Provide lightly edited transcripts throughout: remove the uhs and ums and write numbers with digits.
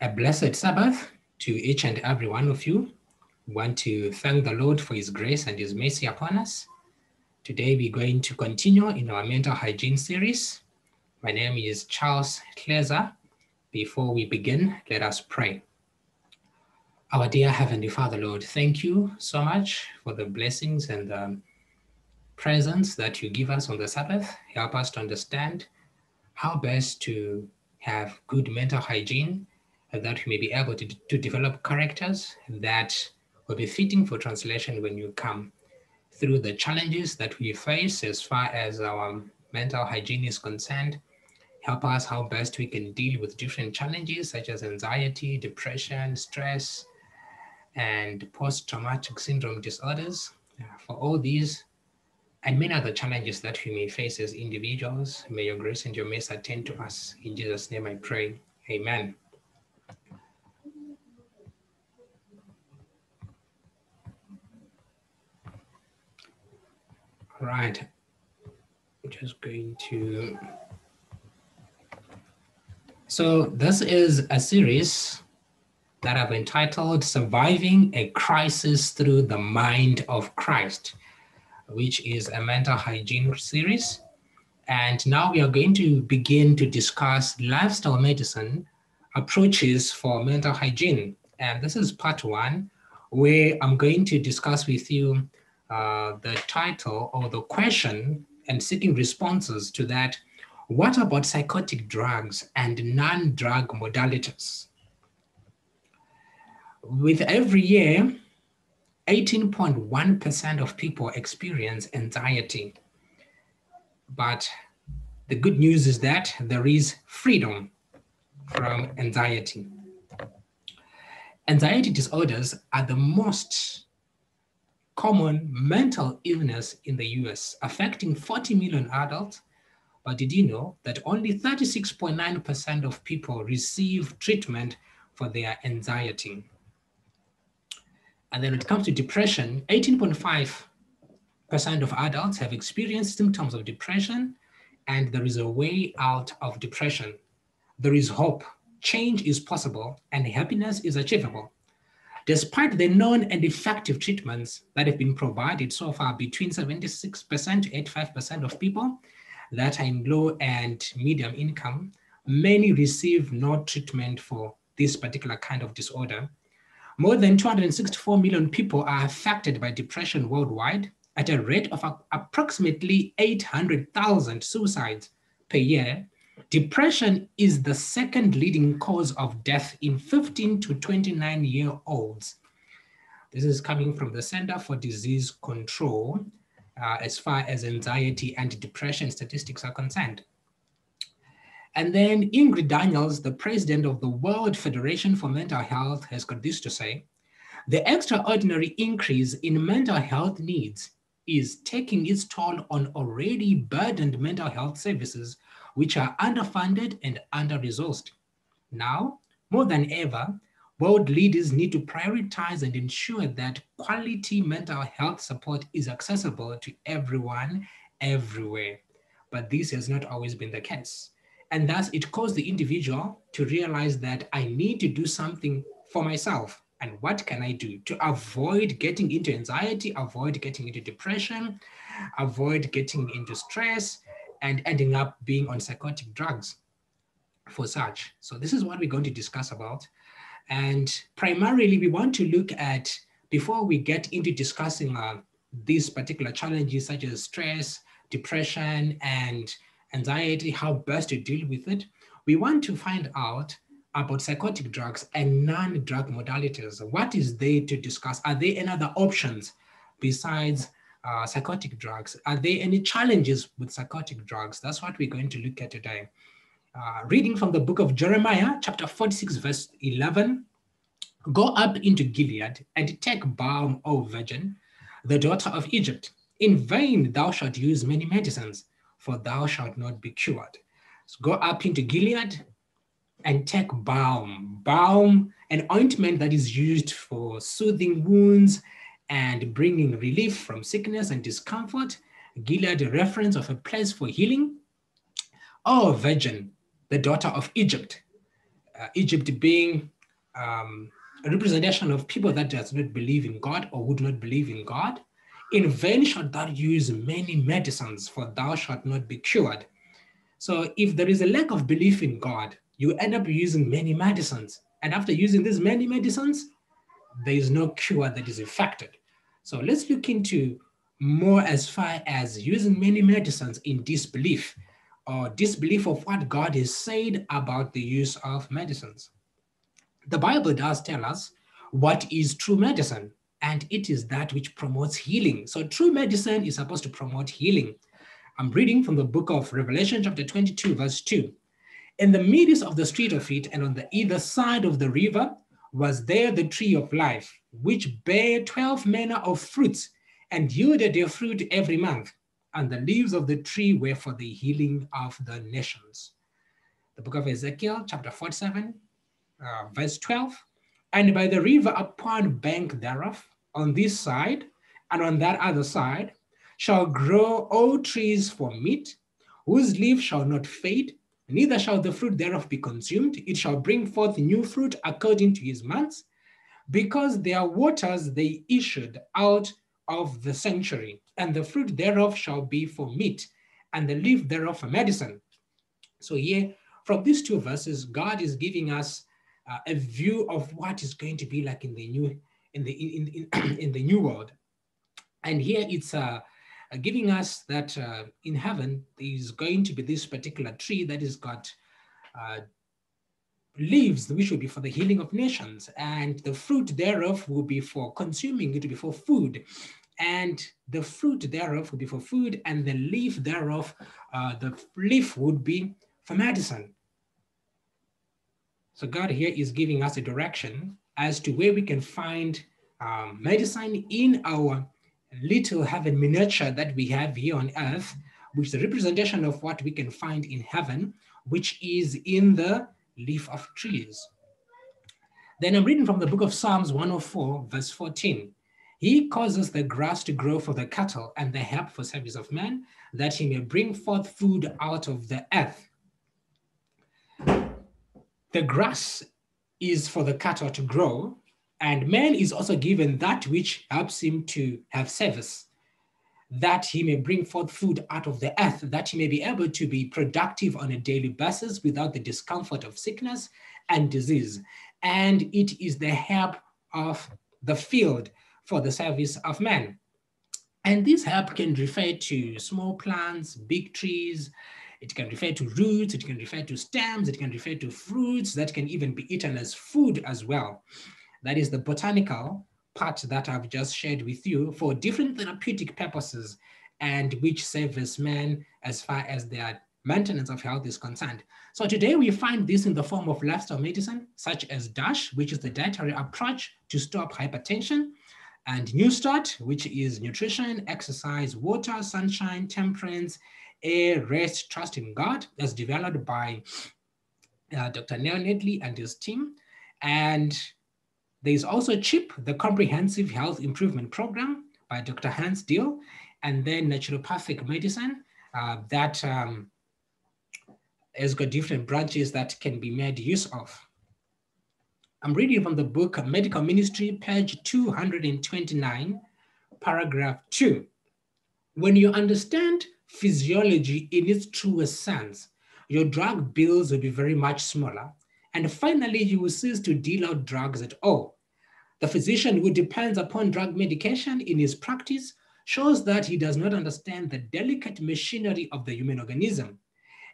A blessed Sabbath to each and every one of you. We want to thank the Lord for His grace and His mercy upon us. Today we're going to continue in our mental hygiene series. My name is Charles Hleza. Before we begin, let us pray. Our dear Heavenly Father, Lord, thank you so much for the blessings and the presence that you give us on the Sabbath. Help us to understand how best to have good mental hygiene, and that we may be able to develop characters that will be fitting for translation when you come. Through the challenges that we face as far as our mental hygiene is concerned, help us how best we can deal with different challenges such as anxiety, depression, stress, and post-traumatic syndrome disorders. For all these and many other challenges that we may face as individuals, may your grace and your mercy attend to us. In Jesus' name I pray. Amen. All right. I'm just going to... So this is a series that I've entitled Surviving a Crisis Through the Mind of Christ, which is a mental hygiene series. And now we are going to begin to discuss lifestyle medicine approaches for mental hygiene. And this is part one, where I'm going to discuss with you the title or the question and seeking responses to that. What about psychotic drugs and non-drug modalities? With every year, 18.1% of people experience anxiety. But the good news is that there is freedom from anxiety. Anxiety disorders are the most common mental illness in the US, affecting 40 million adults. But did you know that only 36.9% of people receive treatment for their anxiety? And then when it comes to depression, 18.5% of adults have experienced symptoms of depression, and there is a way out of depression. There is hope, change is possible, and happiness is achievable. Despite the known and effective treatments that have been provided so far, between 76% to 85% of people that are in low and medium income, many receive no treatment for this particular kind of disorder. More than 264 million people are affected by depression worldwide, at a rate of approximately 800,000 suicides per year. Depression is the second leading cause of death in 15 to 29-year-olds. This is coming from the Center for Disease Control as far as anxiety and depression statistics are concerned. And then Ingrid Daniels, the president of the World Federation for Mental Health, has got this to say: the extraordinary increase in mental health needs is taking its toll on already burdened mental health services, which are underfunded and under-resourced. Now, more than ever, world leaders need to prioritize and ensure that quality mental health support is accessible to everyone, everywhere. But this has not always been the case. And thus it caused the individual to realize that I need to do something for myself. And what can I do to avoid getting into anxiety, avoid getting into depression, avoid getting into stress, and ending up being on psychotic drugs for such? So this is what we're going to discuss about. And primarily we want to look at, before we get into discussing these particular challenges such as stress, depression, and anxiety, how best to deal with it, we want to find out about psychotic drugs and non-drug modalities. What is there to discuss? Are there any other options besides psychotic drugs? Are there any challenges with psychotic drugs? That's what we're going to look at today. Reading from the book of Jeremiah, chapter 46, verse 11. Go up into Gilead and take balm, O virgin, the daughter of Egypt. In vain thou shalt use many medicines, for thou shalt not be cured. So go up into Gilead and take balm, an ointment that is used for soothing wounds and bringing relief from sickness and discomfort. Gilead, a reference of a place for healing. Oh, virgin, the daughter of Egypt. Egypt being a representation of people that does not believe in God or would not believe in God. In vain shalt thou use many medicines, for thou shalt not be cured. So if there is a lack of belief in God, you end up using many medicines. And after using these many medicines, there is no cure that is effected. So let's look into more as far as using many medicines in disbelief or disbelief of what God has said about the use of medicines. The Bible does tell us what is true medicine, and it is that which promotes healing. So true medicine is supposed to promote healing. I'm reading from the book of Revelation, chapter 22, verse 2. In the midst of the street of it, and on the either side of the river, was there the tree of life, which bare 12 manner of fruits, and yielded their fruit every month. And the leaves of the tree were for the healing of the nations. The book of Ezekiel, chapter 47, verse 12. And by the river upon bank thereof, on this side and on that other side, shall grow all trees for meat, whose leaf shall not fade, neither shall the fruit thereof be consumed. It shall bring forth new fruit according to his months, because their waters they issued out of the sanctuary, and the fruit thereof shall be for meat, and the leaf thereof for medicine. So here, from these two verses, God is giving us a view of what is going to be like in the new in the new world. And here it's giving us that in heaven there is going to be this particular tree that has got leaves which will be for the healing of nations, and the fruit thereof will be for consuming, it will be for food, and the fruit thereof will be for food, and the leaf thereof, the leaf would be for medicine. So God here is giving us a direction as to where we can find medicine in our little heaven miniature that we have here on earth, which is a representation of what we can find in heaven, which is in the leaf of trees. Then I'm reading from the book of Psalms 104, verse 14. He causes the grass to grow for the cattle and the herb for service of man, that he may bring forth food out of the earth. The grass is for the cattle to grow, and man is also given that which helps him to have service, that he may bring forth food out of the earth, that he may be able to be productive on a daily basis without the discomfort of sickness and disease. And it is the help of the field for the service of man. And this help can refer to small plants, big trees. It can refer to roots, it can refer to stems, it can refer to fruits that can even be eaten as food as well. That is the botanical part that I've just shared with you for different therapeutic purposes, and which serve as man as far as their maintenance of health is concerned. So today we find this in the form of lifestyle medicine, such as DASH, which is the dietary approach to stop hypertension, and New Start, which is nutrition, exercise, water, sunshine, temperance, air, rest, trust in God, as developed by Dr. Neil Nedley and his team. And there is also CHIP, the Comprehensive Health Improvement Program by Dr. Hans Diel, and then naturopathic medicine that has got different branches that can be made use of. I'm reading from the book Medical Ministry, page 229, paragraph 2. When you understand physiology in its truest sense, your drug bills will be very much smaller. And finally, you will cease to deal out drugs at all. The physician who depends upon drug medication in his practice shows that he does not understand the delicate machinery of the human organism.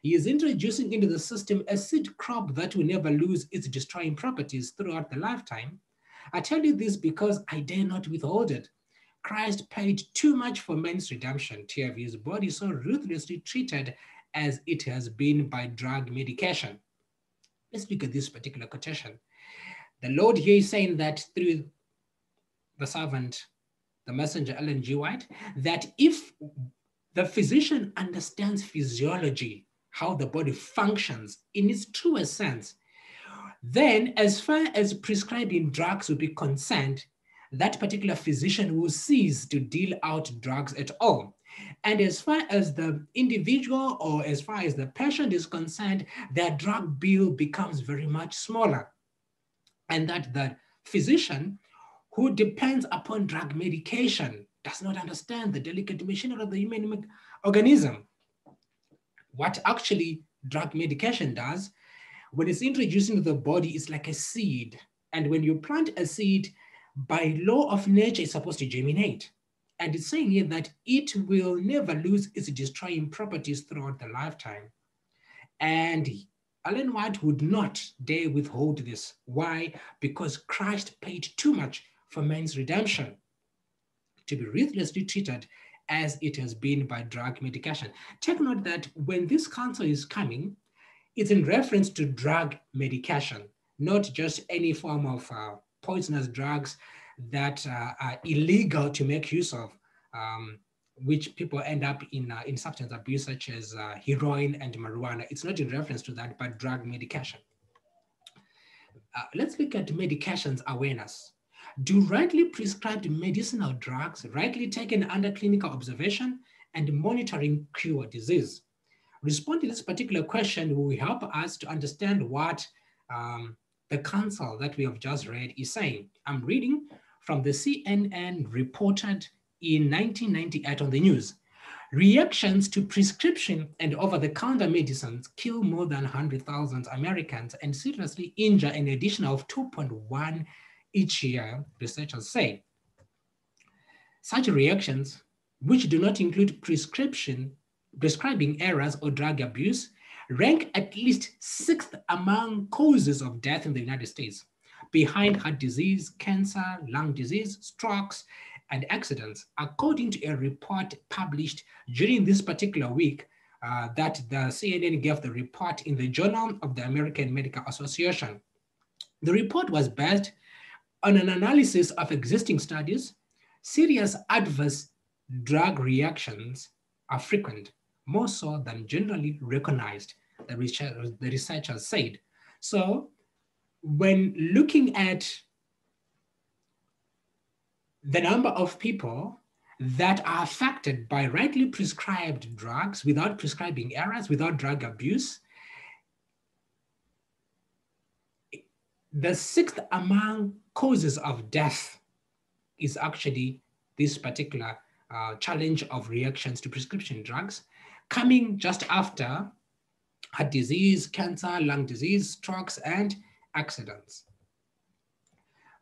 He is introducing into the system a seed crop that will never lose its destroying properties throughout the lifetime. I tell you this because I dare not withhold it. Christ paid too much for man's redemption to have his body so ruthlessly treated as it has been by drug medication. Let's look at this particular quotation. The Lord here is saying that through the servant, the messenger Ellen G. White, that if the physician understands physiology, how the body functions in its truest sense, then as far as prescribing drugs will be concerned, that particular physician will cease to deal out drugs at all. And as far as the individual or as far as the patient is concerned, their drug bill becomes very much smaller. And that the physician who depends upon drug medication does not understand the delicate machinery of the human organism. What actually drug medication does, when it's introduced into the body, it's like a seed. And when you plant a seed, by law of nature, it's supposed to germinate. And it's saying here that it will never lose its destroying properties throughout the lifetime. And Ellen White would not dare withhold this. Why? Because Christ paid too much for man's redemption to be ruthlessly treated as it has been by drug medication. Take note that when this counsel is coming, it's in reference to drug medication, not just any form of poisonous drugs that are illegal to make use of, which people end up in substance abuse, such as heroin and marijuana. It's not in reference to that, but drug medication. Let's look at medications awareness. Do rightly prescribed medicinal drugs, rightly taken under clinical observation and monitoring, cure disease? Responding to this particular question will help us to understand what the counsel that we have just read is saying. I'm reading from the CNN reported in 1998 on the news. Reactions to prescription and over-the-counter medicines kill more than 100,000 Americans and seriously injure an additional 2.1 each year, researchers say. Such reactions, which do not include prescribing errors or drug abuse, rank at least sixth among causes of death in the United States, behind heart disease, cancer, lung disease, strokes, and accidents, according to a report published during this particular week that the CNN gave the report in the Journal of the American Medical Association. The report was based on an analysis of existing studies. Serious adverse drug reactions are frequent, more so than generally recognized, the researchers said. So when looking at the number of people that are affected by rightly prescribed drugs without prescribing errors, without drug abuse, the sixth among causes of death is actually this particular challenge of reactions to prescription drugs, coming just after heart disease, cancer, lung disease, strokes, and accidents.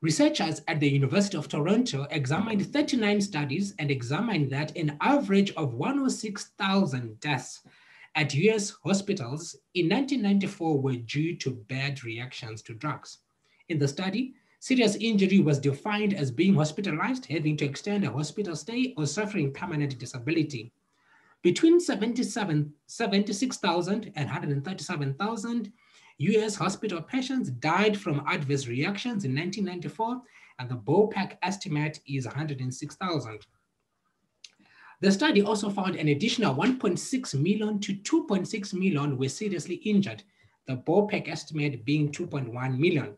Researchers at the University of Toronto examined 39 studies and examined that an average of 106,000 deaths at US hospitals in 1994 were due to bad reactions to drugs. In the study, serious injury was defined as being hospitalized, having to extend a hospital stay, or suffering permanent disability. Between 76,000 and 137,000 US hospital patients died from adverse reactions in 1994, and the ballpark estimate is 106,000. The study also found an additional 1.6 million to 2.6 million were seriously injured, the ballpark estimate being 2.1 million.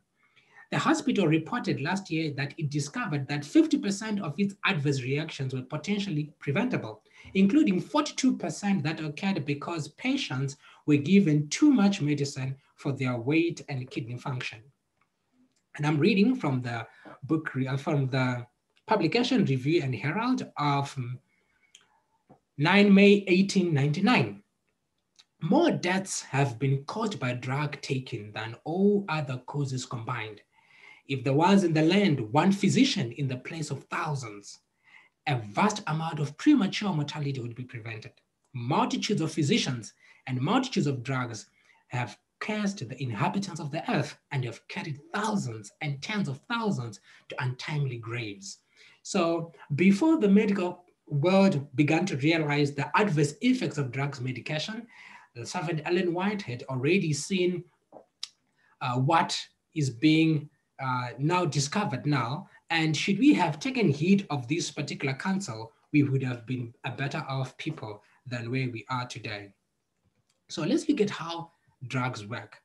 The hospital reported last year that it discovered that 50% of its adverse reactions were potentially preventable, including 42% that occurred because patients were given too much medicine for their weight and kidney function. And I'm reading from the book, from the Publication Review and Herald of 9 May 1899. More deaths have been caused by drug taking than all other causes combined. If there was in the land one physician in the place of thousands, a vast amount of premature mortality would be prevented. Multitudes of physicians and multitudes of drugs have cursed the inhabitants of the earth and have carried thousands and tens of thousands to untimely graves. So before the medical world began to realize the adverse effects of drugs medication, the Reverend Ellen White had already seen what is being now discovered now. And should we have taken heed of this particular counsel, we would have been a better off people than where we are today. So let's look at how drugs work.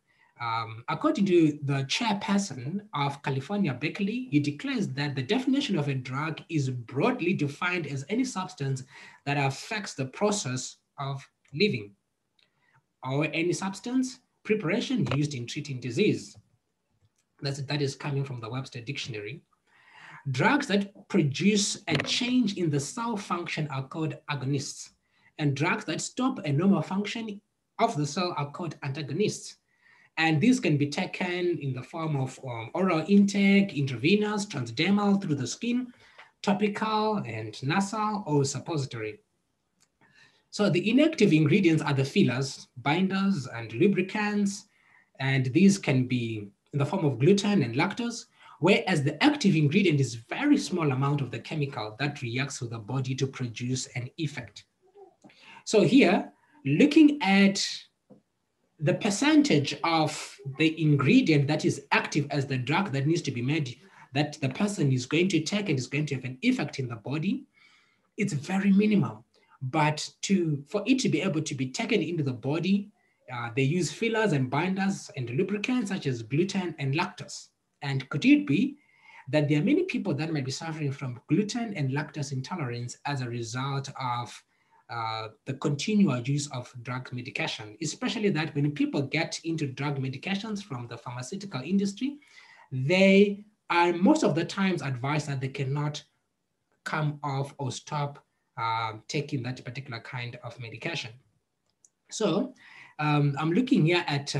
According to the chairperson of California, Berkeley, he declares that the definition of a drug is broadly defined as any substance that affects the process of living, or any substance preparation used in treating disease. That is coming from the Webster Dictionary. Drugs that produce a change in the cell function are called agonists, and drugs that stop a normal function of the cell are called antagonists. And these can be taken in the form of oral intake, intravenous, transdermal, through the skin, topical and nasal, or suppository. So the inactive ingredients are the fillers, binders, and lubricants, and these can be in the form of gluten and lactose, whereas the active ingredient is very small amount of the chemical that reacts with the body to produce an effect. So here, looking at the percentage of the ingredient that is active as the drug that needs to be made, that the person is going to take and is going to have an effect in the body, it's very minimal. But for it to be able to be taken into the body, they use fillers and binders and lubricants such as gluten and lactose. And could it be that there are many people that might be suffering from gluten and lactose intolerance as a result of the continual use of drug medication, especially that when people get into drug medications from the pharmaceutical industry, they are most of the times advised that they cannot come off or stop taking that particular kind of medication. So I'm looking here at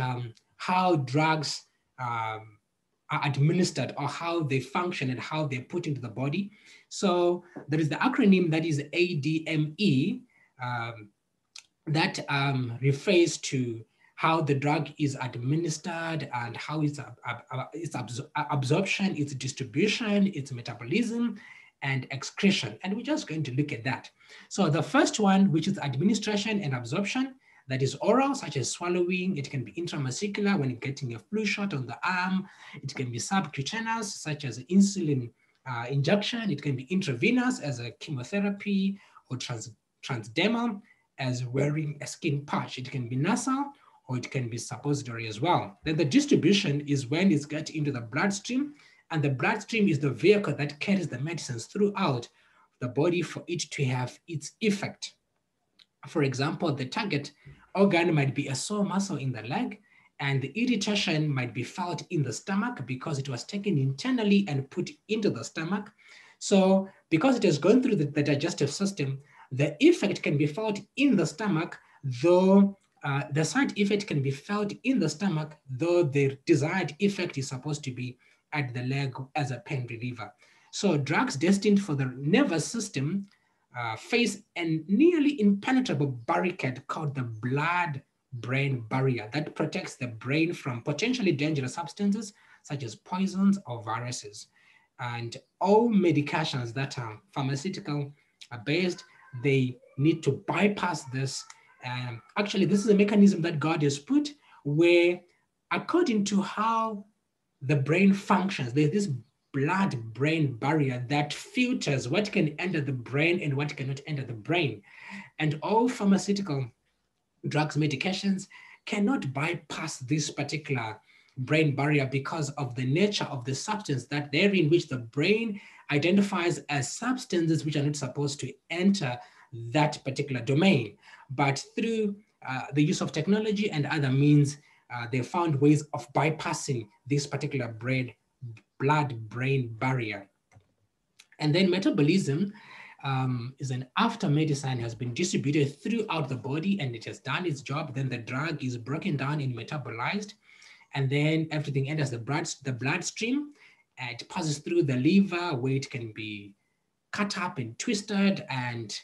how drugs are administered, or how they function and how they're put into the body. So there is the acronym that is ADME, that refers to how the drug is administered and how its absorption, its distribution, its metabolism, and excretion. And we're just going to look at that. So the first one, which is administration and absorption, that is oral, such as swallowing. It can be intramuscular when you're getting a flu shot on the arm. It can be subcutaneous, such as insulin injection. It can be intravenous as a chemotherapy, or transdermal as wearing a skin patch. It can be nasal, or it can be suppository as well. Then the distribution is when it's get into the bloodstream, and the bloodstream is the vehicle that carries the medicines throughout the body for it to have its effect. For example, the target organ might be a sore muscle in the leg, and the irritation might be felt in the stomach because it was taken internally and put into the stomach. So because it has gone through the digestive system, the effect can be felt in the stomach, though the side effect can be felt in the stomach, though the desired effect is supposed to be at the leg as a pain reliever. So drugs destined for the nervous system face a nearly impenetrable barricade called the blood-brain barrier that protects the brain from potentially dangerous substances such as poisons or viruses. And all medications that are pharmaceutical based, they need to bypass this. Actually, this is a mechanism that God has put where, according to how the brain functions, there's this blood-brain barrier that filters what can enter the brain and what cannot enter the brain. And all pharmaceutical drugs, medications cannot bypass this particular brain barrier because of the nature of the substance that they're in, which the brain identifies as substances which are not supposed to enter that particular domain. But through the use of technology and other means, they found ways of bypassing this particular blood-brain barrier. And then metabolism is an after medicine has been distributed throughout the body and it has done its job, then the drug is broken down and metabolized, and then everything enters the bloodstream. It passes through the liver where it can be cut up and twisted and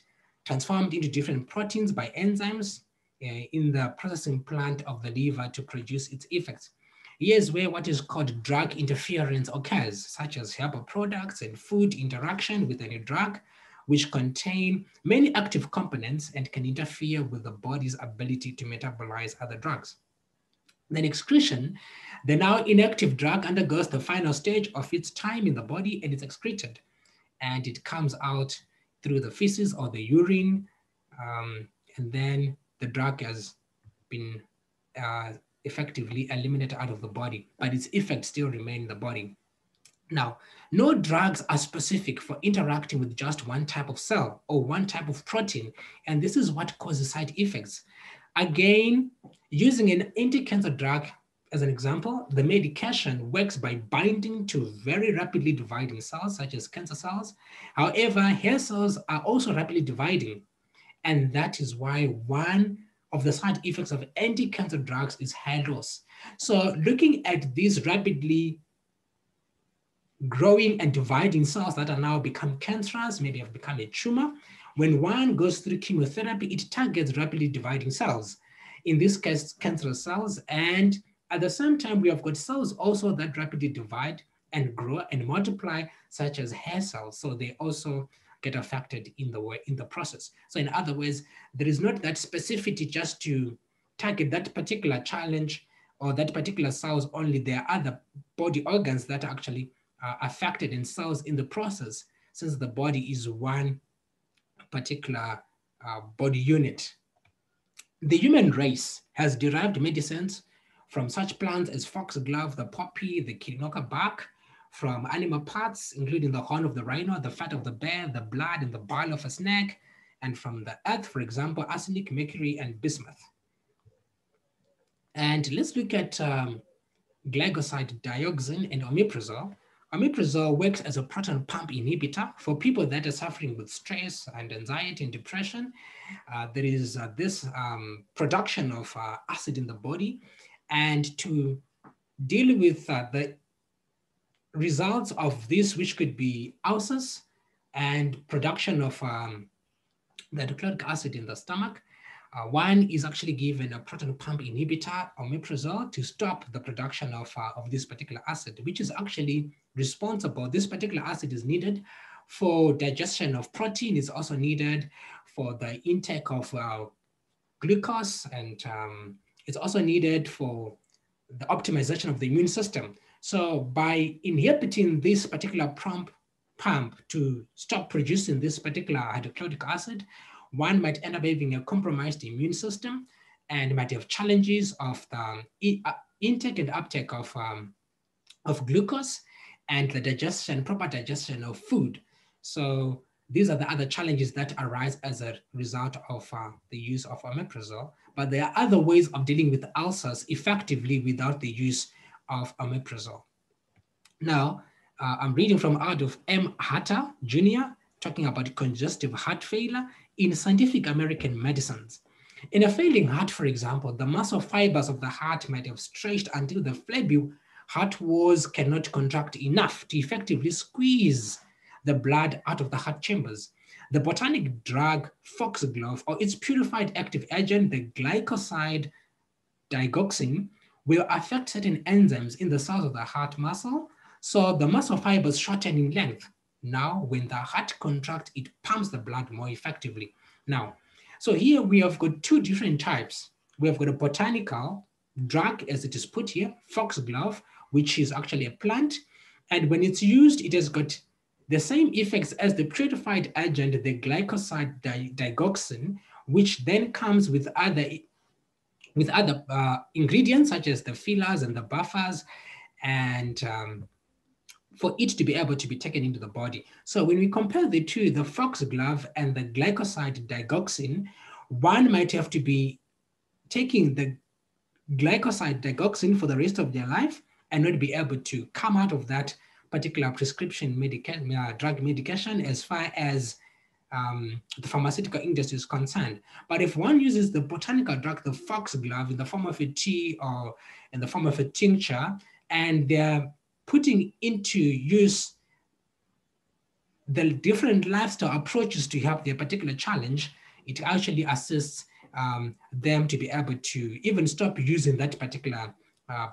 transformed into different proteins by enzymes in the processing plant of the liver to produce its effects. Here's where what is called drug interference occurs, such as herbal products and food interaction with a new drug, which contain many active components and can interfere with the body's ability to metabolize other drugs. Then excretion, the now inactive drug undergoes the final stage of its time in the body and it's excreted. And it comes out through the feces or the urine, and then the drug has been effectively eliminated out of the body, but its effects still remain in the body. Now, no drugs are specific for interacting with just one type of cell or one type of protein, and this is what causes side effects. Again, using an anti-cancer drug as an example, the medication works by binding to very rapidly dividing cells, such as cancer cells. However, hair cells are also rapidly dividing, and that is why one of the side effects of anti-cancer drugs is hair loss. So looking at these rapidly growing and dividing cells that are now become cancerous, maybe have become a tumor, when one goes through chemotherapy, it targets rapidly dividing cells, in this case, cancerous cells. And at the same time, we have got cells also that rapidly divide and grow and multiply, such as hair cells. So they also get affected in the process. So in other words, there is not that specificity just to target that particular challenge or that particular cells only. There are other body organs that are actually affected in cells in the process, since the body is one particular body unit. The human race has derived medicines from such plants as foxglove, the poppy, the kilinoka bark, from animal parts, including the horn of the rhino, the fat of the bear, the blood and the bile of a snake, and from the earth, for example, arsenic, mercury, and bismuth. And let's look at glycoside dioxin and omeprazole. Omeprazole works as a proton pump inhibitor for people that are suffering with stress and anxiety and depression. There is this production of acid in the body, and to deal with the results of this, which could be ulcers and production of the hydrochloric acid in the stomach, one is actually given a proton pump inhibitor, omeprazole, to stop the production of this particular acid, which is actually responsible. This particular acid is needed for digestion of protein. It's also needed for the intake of glucose, and it's also needed for the optimization of the immune system. So by inhibiting this particular pump to stop producing this particular hydrochloric acid, one might end up having a compromised immune system and might have challenges of the intake and uptake of glucose and the proper digestion of food. So these are the other challenges that arise as a result of the use of omeprazole. But there are other ways of dealing with ulcers effectively without the use of omeprazole. Now, I'm reading from out of M. Hatter Jr., talking about congestive heart failure in Scientific American Medicines. In a failing heart, for example, the muscle fibers of the heart might have stretched until the flabby heart walls cannot contract enough to effectively squeeze the blood out of the heart chambers. The botanic drug foxglove, or its purified active agent, the glycoside digoxin, will affect certain enzymes in the cells of the heart muscle, so the muscle fibers shorten in length. Now, when the heart contracts, it pumps the blood more effectively. Now, so here we have got two different types. We have got a botanical drug, as it is put here, foxglove, which is actually a plant. And when it's used, it has got the same effects as the purified agent, the glycoside digoxin, which then comes with other ingredients, such as the fillers and the buffers, and for it to be able to be taken into the body. So when we compare the two, the foxglove and the glycoside digoxin, one might have to be taking the glycoside digoxin for the rest of their life and not be able to come out of that particular prescription drug medication as far as the pharmaceutical industry is concerned. But if one uses the botanical drug, the foxglove, in the form of a tea or in the form of a tincture, and they're putting into use the different lifestyle approaches to help their particular challenge, it actually assists them to be able to even stop using that particular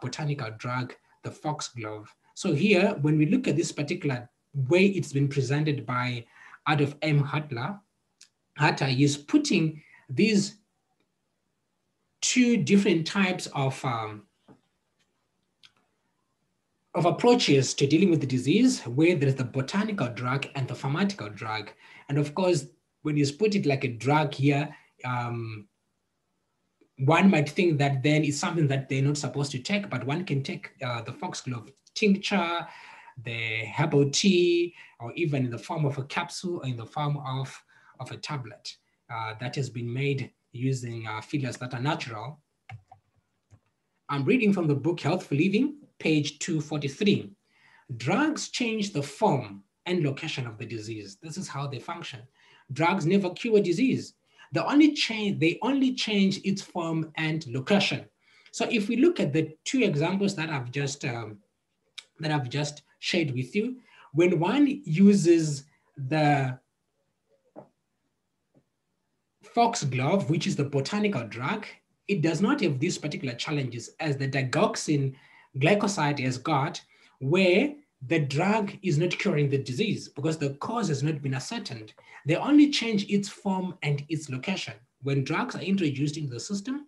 botanical drug, the foxglove. So here, when we look at this particular way it's been presented by Adolf M. Hatter is putting these two different types of approaches to dealing with the disease, where there is the botanical drug and the pharmaceutical drug. And of course, when you put it like a drug here, one might think that then it's something that they're not supposed to take, but one can take the foxglove tincture, the herbal tea, or even in the form of a capsule or in the form of a tablet that has been made using fillers that are natural. I'm reading from the book Health for Living, page 243. Drugs change the form and location of the disease. This is how they function. Drugs never cure disease. They only change its form and location. So if we look at the two examples that I've just shared with you, when one uses the foxglove, which is the botanical drug, it does not have these particular challenges as the digoxin glycoside has got, where the drug is not curing the disease because the cause has not been ascertained. They only change its form and its location. When drugs are introduced into the system,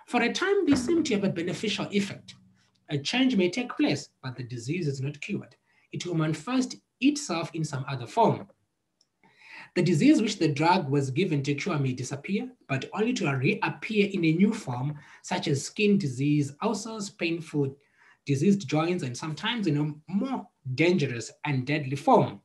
for a time, they seem to have a beneficial effect. A change may take place, but the disease is not cured. It will manifest itself in some other form. The disease which the drug was given to cure may disappear, but only to reappear in a new form, such as skin disease, ulcers, painful, diseased joints, and sometimes in a more dangerous and deadly form.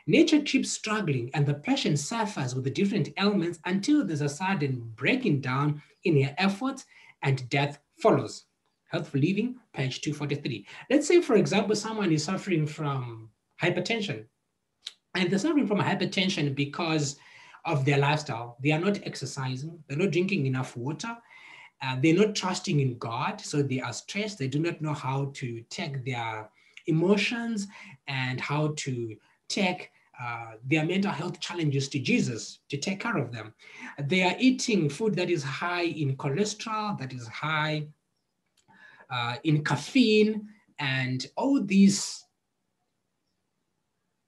Nature keeps struggling and the patient suffers with the different ailments until there's a sudden breaking down in her efforts and death follows. Healthful Living, page 243. Let's say, for example, someone is suffering from hypertension. And they're suffering from hypertension because of their lifestyle. They are not exercising, they're not drinking enough water, they're not trusting in God, so they are stressed. They do not know how to take their emotions and how to take their mental health challenges to Jesus to take care of them. They are eating food that is high in cholesterol, that is high in caffeine, and all these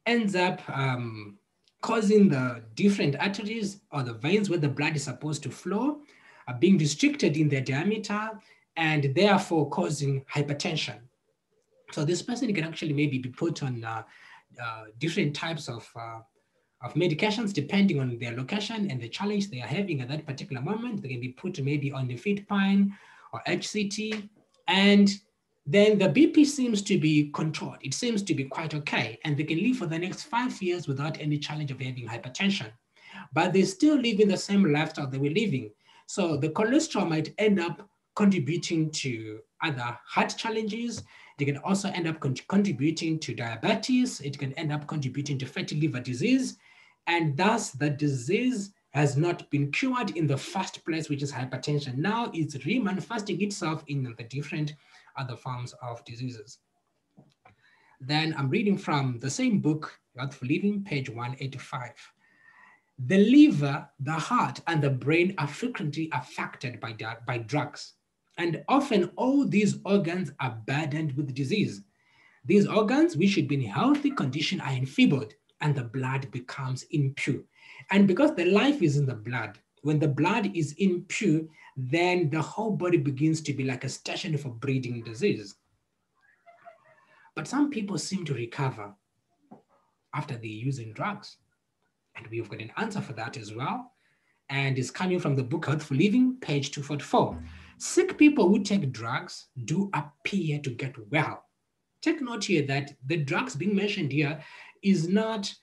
ends up causing the different arteries or the veins where the blood is supposed to flow being restricted in their diameter and therefore causing hypertension. So this person can actually maybe be put on different types of medications depending on their location and the challenge they are having at that particular moment. They can be put maybe on the Fitpine or HCT, and then the BP seems to be controlled. It seems to be quite okay, and they can live for the next 5 years without any challenge of having hypertension. But they still live in the same lifestyle they were living. So the cholesterol might end up contributing to other heart challenges. They can also end up contributing to diabetes. It can end up contributing to fatty liver disease. And thus the disease has not been cured in the first place, which is hypertension. Now it's remanifesting itself in the different other forms of diseases. Then I'm reading from the same book, Health for Living, page 185. The liver, the heart, and the brain are frequently affected by drugs. And often all these organs are burdened with disease. These organs, which should be in healthy condition, are enfeebled and the blood becomes impure. And because the life is in the blood, when the blood is impure, then the whole body begins to be like a station for breeding disease. But some people seem to recover after they're using drugs. And we've got an answer for that as well. And it's coming from the book Health for Living, page 244. Sick people who take drugs do appear to get well. Take note here that the drugs being mentioned here is not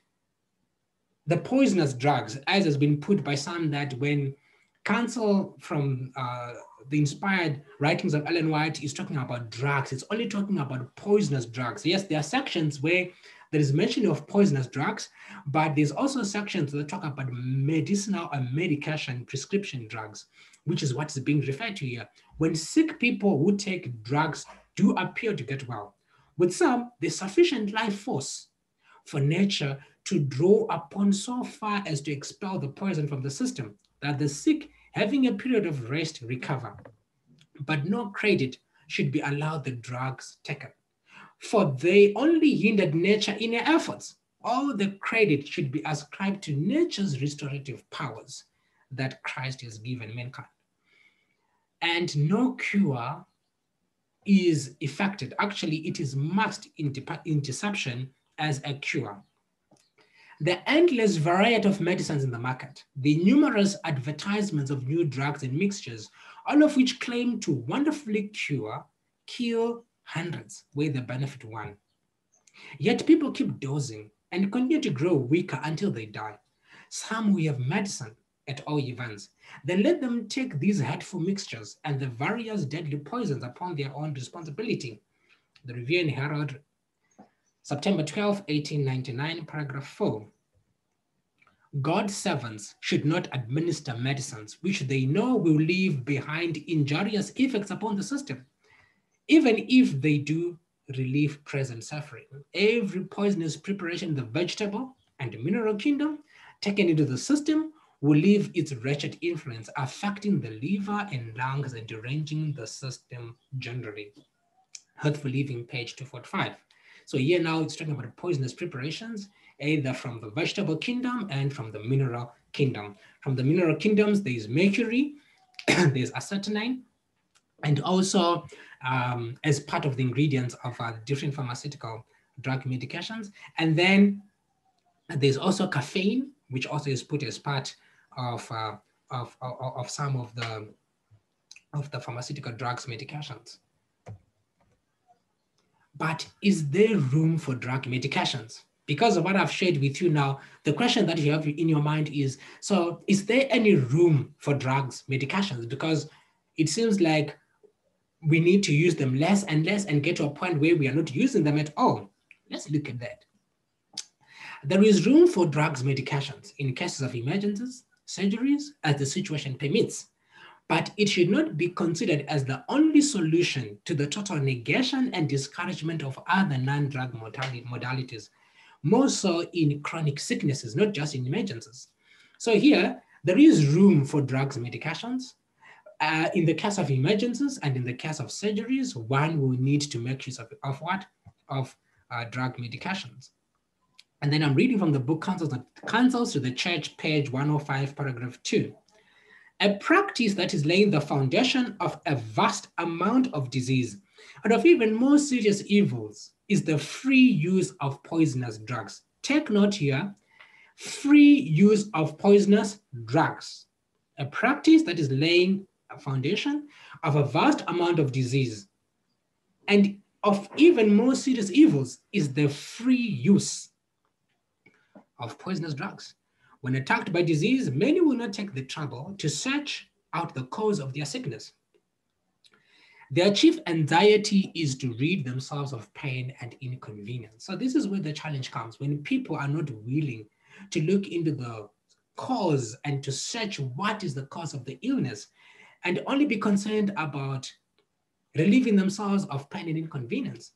the poisonous drugs, as has been put by some, that when counsel from the inspired writings of Ellen White is talking about drugs, it's only talking about poisonous drugs. Yes, there are sections where there is mention of poisonous drugs, but there's also sections that talk about medicinal and medication prescription drugs, which is what is being referred to here. When sick people who take drugs do appear to get well. With some, there's sufficient life force for nature to draw upon so far as to expel the poison from the system, that the sick, having a period of rest, recover. But no credit should be allowed the drugs taken, for they only hindered nature in her efforts. All the credit should be ascribed to nature's restorative powers that Christ has given mankind. And no cure is effected. Actually, it is marked in deception as a cure. The endless variety of medicines in the market, the numerous advertisements of new drugs and mixtures, all of which claim to wonderfully kill hundreds where they benefit one. Yet people keep dosing and continue to grow weaker until they die. Some will have medicine at all events. Then let them take these hateful mixtures and the various deadly poisons upon their own responsibility. The Review and Herald, September 12, 1899, paragraph 4. God's servants should not administer medicines which they know will leave behind injurious effects upon the system, even if they do relieve present suffering. Every poisonous preparation in the vegetable and mineral kingdom taken into the system will leave its wretched influence affecting the liver and lungs and deranging the system generally. Healthful Living, page 245. So here now it's talking about poisonous preparations, either from the vegetable kingdom and from the mineral kingdom. From the mineral kingdoms, there is mercury, there's acetylene, and also as part of the ingredients of different pharmaceutical drug medications. And then there's also caffeine, which also is put as part of some of the pharmaceutical drugs medications. But is there room for drug medications? Because of what I've shared with you now, the question that you have in your mind is, so is there any room for drugs medications? Because it seems like we need to use them less and less and get to a point where we are not using them at all. Let's look at that. There is room for drugs medications in cases of emergencies, surgeries, as the situation permits. But it should not be considered as the only solution to the total negation and discouragement of other non-drug modalities, more so in chronic sicknesses, not just in emergencies. So here, there is room for drugs medications. In the case of emergencies and in the case of surgeries, one will need to make use of what? Of drug medications. And then I'm reading from the book Counsels to the Church, page 105, paragraph 2. A practice that is laying the foundation of a vast amount of disease and of even more serious evils is the free use of poisonous drugs. Take note here, free use of poisonous drugs. A practice that is laying a foundation of a vast amount of disease and of even more serious evils is the free use of poisonous drugs. When attacked by disease, many will not take the trouble to search out the cause of their sickness. Their chief anxiety is to rid themselves of pain and inconvenience. So this is where the challenge comes, when people are not willing to look into the cause and to search what is the cause of the illness and only be concerned about relieving themselves of pain and inconvenience.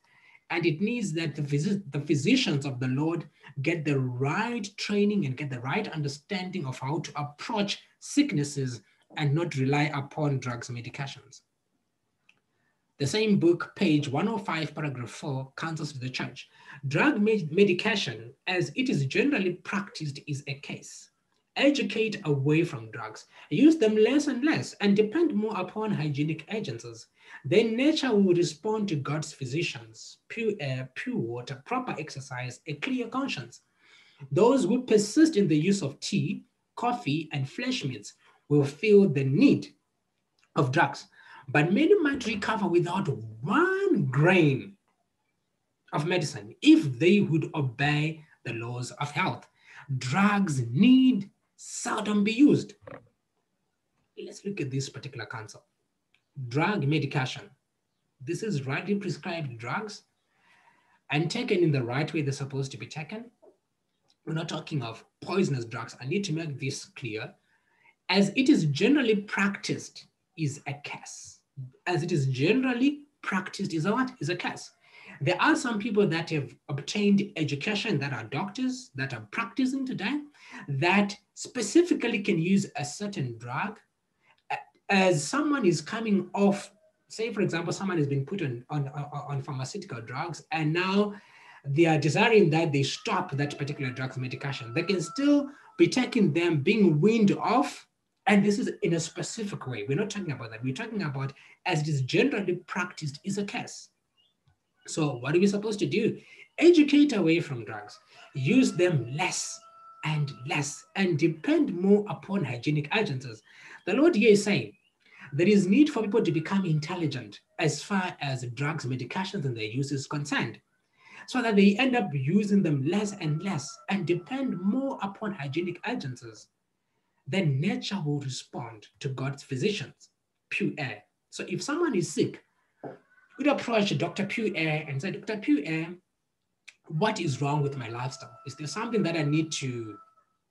And it needs that the physicians of the Lord get the right training and get the right understanding of how to approach sicknesses and not rely upon drugs and medications. The same book, page 105, paragraph 4, Counsels to the Church. Drug medication, as it is generally practiced, is a case. Educate away from drugs, use them less and less, and depend more upon hygienic agencies. Then nature will respond to God's physicians, pure air, pure water, proper exercise, a clear conscience. Those who persist in the use of tea, coffee, and flesh meats will feel the need of drugs, but many might recover without 1 grain of medicine if they would obey the laws of health. Drugs need seldom be used. Let's look at this particular counsel. Drug medication. This is rightly prescribed drugs and taken in the right way they're supposed to be taken. We're not talking of poisonous drugs. I need to make this clear. As it is generally practiced is a case. As it is generally practiced is a what? Is a case. There are some people that have obtained education that are doctors that are practicing today that specifically can use a certain drug. As someone is coming off, say for example, someone has been put on pharmaceutical drugs and now they are desiring that they stop that particular drug's medication. They can still be taking them, being weaned off, and this is in a specific way. We're not talking about that. We're talking about as it is generally practiced is a case. So what are we supposed to do? Educate away from drugs. Use them less and less and depend more upon hygienic agencies. The Lord here is saying there is need for people to become intelligent as far as drugs, medications, and their use is concerned, so that they end up using them less and less and depend more upon hygienic agencies. Then nature will respond to God's physicians, pure air. So if someone is sick, we'd approach Dr. Pure Air and say, Dr. Pure Air, what is wrong with my lifestyle? Is there something that I need to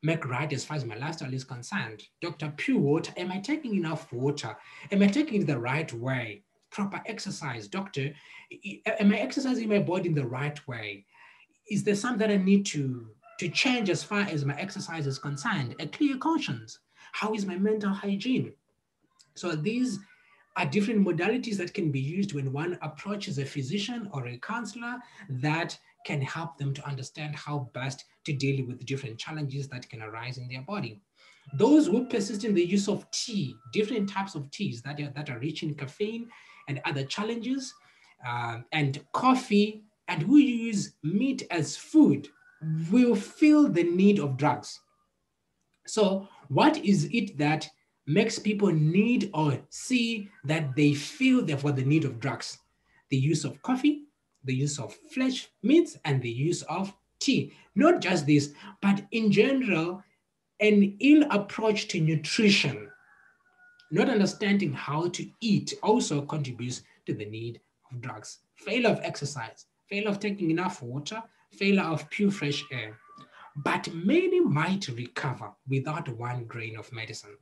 make right as far as my lifestyle is concerned? Dr. Pure Water, am I taking enough water? Am I taking it the right way? Proper exercise, doctor, am I exercising my body in the right way? Is there something that I need to change as far as my exercise is concerned? A clear conscience. How is my mental hygiene? So these are different modalities that can be used when one approaches a physician or a counselor that can help them to understand how best to deal with different challenges that can arise in their body. Those who persist in the use of tea, different types of teas that are rich in caffeine and other challenges, and coffee, and who use meat as food, will feel the need of drugs. So what is it that makes people need or see that they feel therefore the need of drugs? The use of coffee, the use of flesh meats, and the use of tea. Not just this, but in general, an ill approach to nutrition, not understanding how to eat also contributes to the need of drugs. Failure of exercise, failure of taking enough water, failure of pure fresh air. But many might recover without one grain of medicine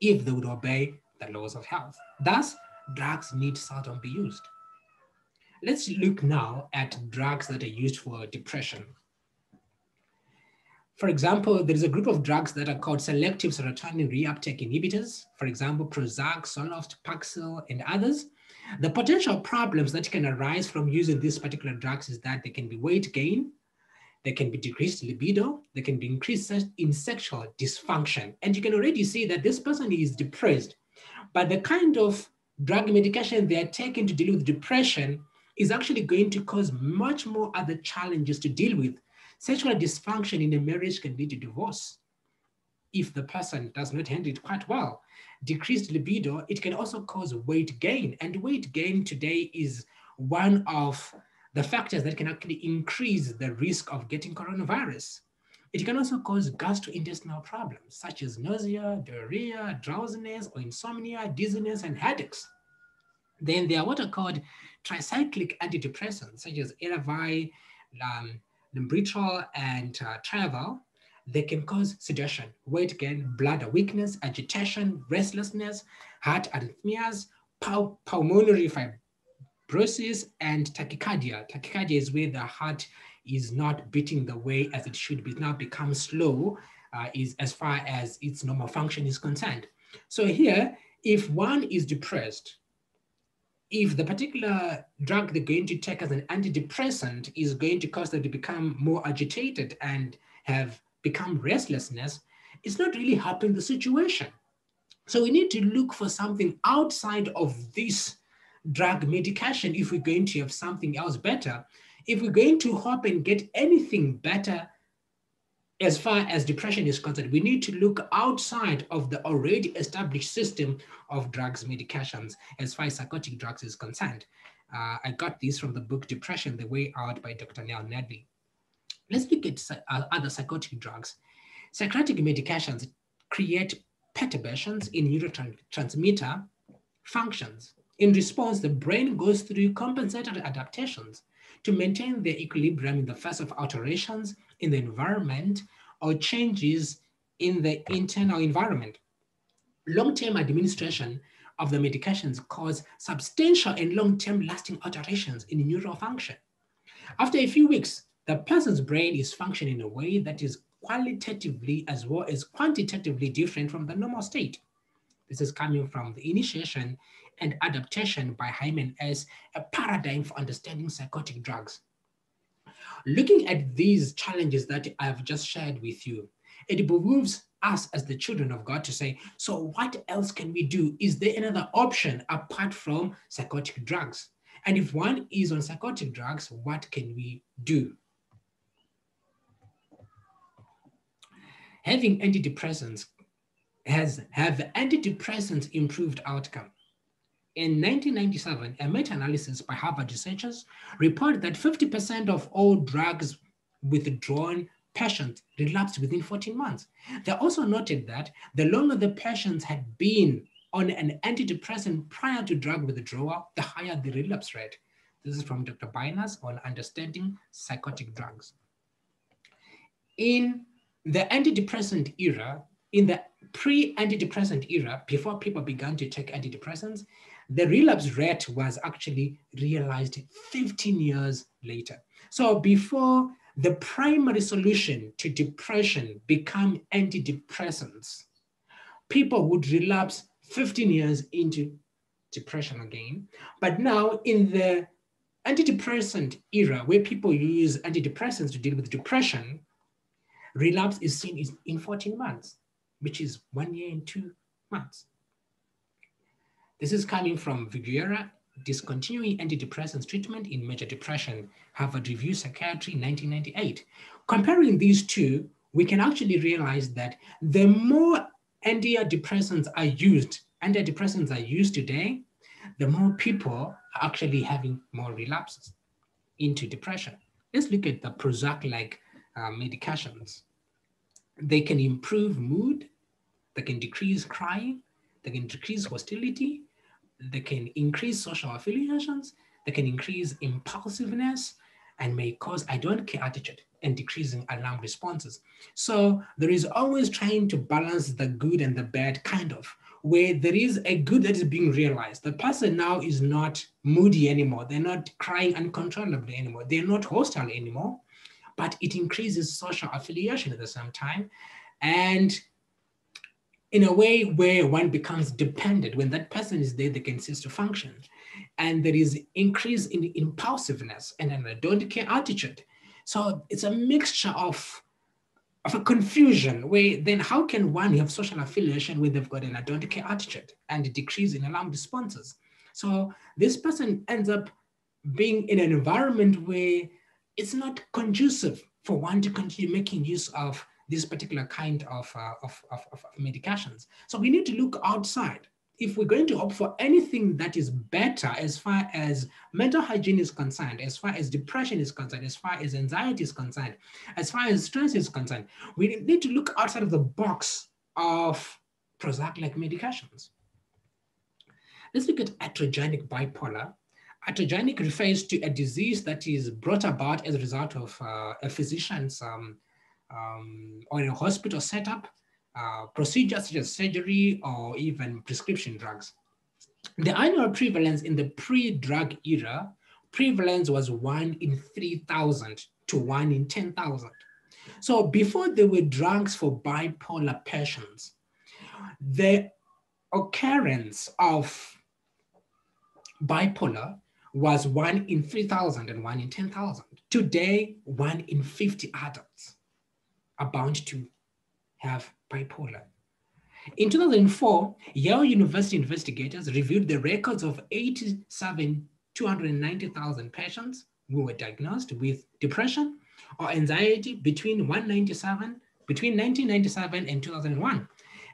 if they would obey the laws of health. Thus, drugs need seldom be used. Let's look now at drugs that are used for depression. For example, there is a group of drugs that are called selective serotonin reuptake inhibitors, for example, Prozac, Zoloft, Paxil, and others. The potential problems that can arise from using these particular drugs is that there can be weight gain, there can be decreased libido, there can be increased in sexual dysfunction. And you can already see that this person is depressed, but the kind of drug medication they are taking to deal with depression is actually going to cause much more other challenges to deal with. Sexual dysfunction in a marriage can lead to divorce if the person does not handle it quite well. Decreased libido, it can also cause weight gain. And weight gain today is one of the factors that can actually increase the risk of getting coronavirus. It can also cause gastrointestinal problems such as nausea, diarrhea, drowsiness, or insomnia, dizziness, and headaches. Then there are what are called tricyclic antidepressants such as Elavir, Lambritrol, and Travel. They can cause sedation, weight gain, bladder weakness, agitation, restlessness, heart arrhythmias, pulmonary fibrosis, and tachycardia. Tachycardia is where the heart is not beating the way as it should be. It now becomes slow is as far as its normal function is concerned. So here, if one is depressed, if the particular drug they're going to take as an antidepressant is going to cause them to become more agitated and have become restlessness, it's not really helping the situation. So we need to look for something outside of this drug medication if we're going to have something else better. If we're going to hope and get anything better as far as depression is concerned, we need to look outside of the already established system of drugs, medications, as far as psychotic drugs is concerned. I got this from the book Depression, The Way Out by Dr. Neil Nedley. Let's look at other psychotic drugs. Psychotic medications create perturbations in neurotransmitter functions. In response, the brain goes through compensatory adaptations to maintain their equilibrium in the face of alterations in the environment or changes in the internal environment. Long-term administration of the medications cause substantial and long-term lasting alterations in neural function. After a few weeks, the person's brain is functioning in a way that is qualitatively as well as quantitatively different from the normal state. This is coming from the initiation and adaptation by Hyman as a paradigm for understanding psychotic drugs. Looking at these challenges that I've just shared with you, it behooves us as the children of God to say, so what else can we do? Is there another option apart from psychotic drugs? And if one is on psychotic drugs, what can we do? having antidepressants have antidepressants improved outcome? In 1997, a meta-analysis by Harvard researchers reported that 50% of all drugs withdrawn patients relapsed within 14 months. They also noted that the longer the patients had been on an antidepressant prior to drug withdrawal, the higher the relapse rate. This is from Dr. Bynas on understanding psychotic drugs. In the antidepressant era, in the pre-antidepressant era, before people began to take antidepressants, the relapse rate was actually realized 15 years later. So before the primary solution to depression became antidepressants, people would relapse 15 years into depression again. But now in the antidepressant era, where people use antidepressants to deal with depression, relapse is seen in 14 months, which is 1 year and 2 months. This is coming from Viguera, Discontinuing Antidepressants Treatment in Major Depression, Harvard Review Psychiatry, 1998. Comparing these two, we can actually realize that the more antidepressants are used today, the more people are actually having more relapses into depression. Let's look at the Prozac-like medications. They can improve mood, they can decrease crying, they can decrease hostility, they can increase social affiliations, they can increase impulsiveness, and may cause I don't care attitude and decreasing alarm responses. So there is always trying to balance the good and the bad, kind of, where there is a good that is being realized. The person now is not moody anymore. They're not crying uncontrollably anymore. They're not hostile anymore, but it increases social affiliation at the same time. And in a way where one becomes dependent, when that person is there, they can cease to function. And there is increase in impulsiveness and a don't care attitude. So it's a mixture of a confusion where then how can one have social affiliation when they've got an I don't care attitude and a decrease in alarm responses? So this person ends up being in an environment where it's not conducive for one to continue making use of this particular kind of medications. So we need to look outside. If we're going to opt for anything that is better as far as mental hygiene is concerned, as far as depression is concerned, as far as anxiety is concerned, as far as stress is concerned, we need to look outside of the box of Prozac-like medications. Let's look at iatrogenic bipolar. Iatrogenic refers to a disease that is brought about as a result of a physician's or in a hospital setup, procedures such as surgery or even prescription drugs. The annual prevalence in the pre-drug era, prevalence was 1 in 3,000 to 1 in 10,000. So before there were drugs for bipolar patients, the occurrence of bipolar was 1 in 3,000 and 1 in 10,000. Today, 1 in 50 adults are bound to have bipolar. In 2004, Yale University investigators reviewed the records of 290,000 patients who were diagnosed with depression or anxiety between 1997 and 2001.